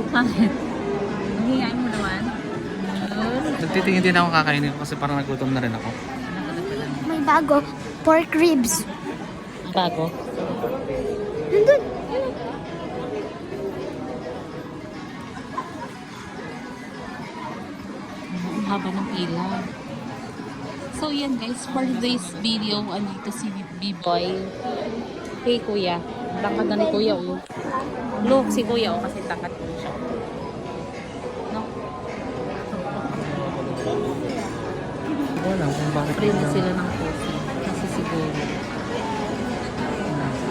Bakit? Ang hingain mo naman. Nagtitingin din ako kakainin ko kasi parang nagutom na rin ako. May bago. Pork ribs. Bago? Nandun. Ang haba ng pila. So yan guys, for today's video, andito si B-Boy. Hey kuya. Tangkad na ni kuya oh. Look si kuya oh kasi tangkad ko siya. No? Wala kung bakit. Free na sila ng coffee. Kasi siguro.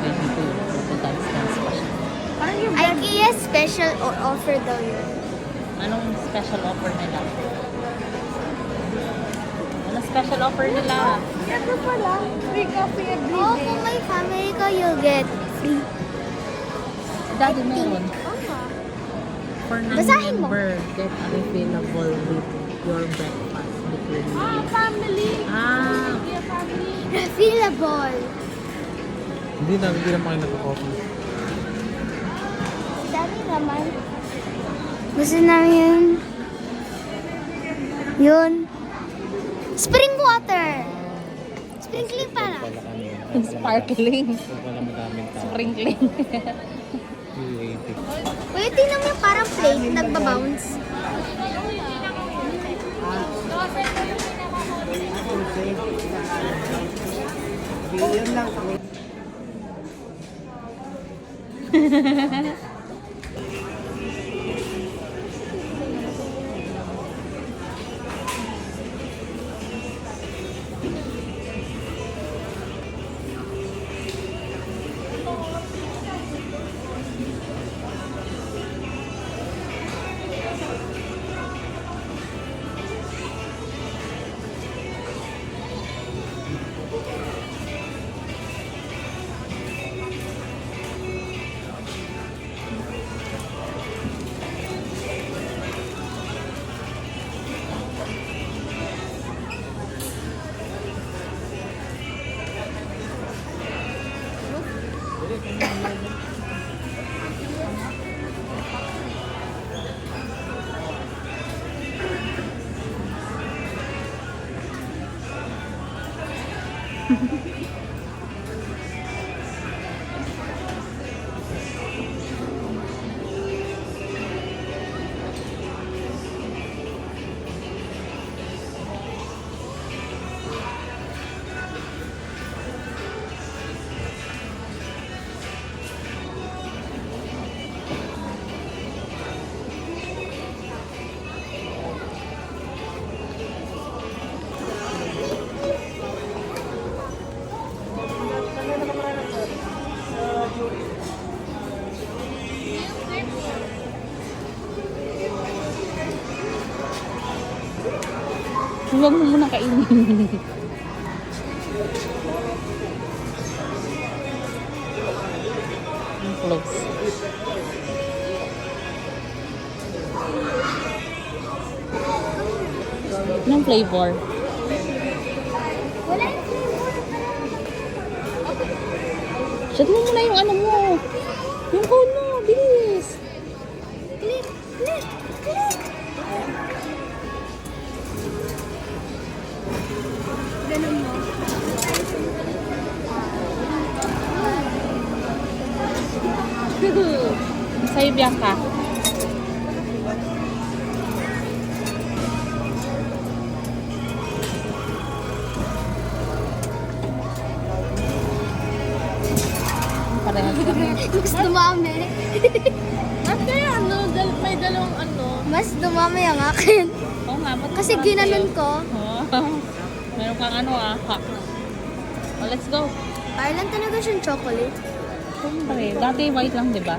Ay dito yun. Dance pa siya. IKEA special offer daw yun. Anong special offer nila? Anong special offer nila? Ano pala? Free coffee every day. Oh, kung may family ka, you'll get free. Dati meron. For Basahin mo. non-member, get refillable with your breakfast between meals. Family. Ah, Refillable. Hindi na kayo nagko-coffee. Dami naman. Gusto namin yun. Yun. Spring water. Sprinkling pala. sparkling. Wala madaming tao. Sprinkling. Uy, tingnan mo yung parang plate, nagbabounce. Huwag mo muna kainin. Close. Anong flavor? Wala yung flavor. Shot mo muna yung ano mo. Yung phone mo. Bilis. Click, click, click. Ganun mo. Sa'yo, Bianca. Parehas kami. Mas dumami. Ate, ano? May dalawang ano. Mas dumami ang akin. Oo nga, ba't Kasi parang ginanon sa'yo? ko. Oh. Meron kang ano hack. Oh, let's go. Ireland talaga siyang chocolate. Siyempre, dati white lang, di ba?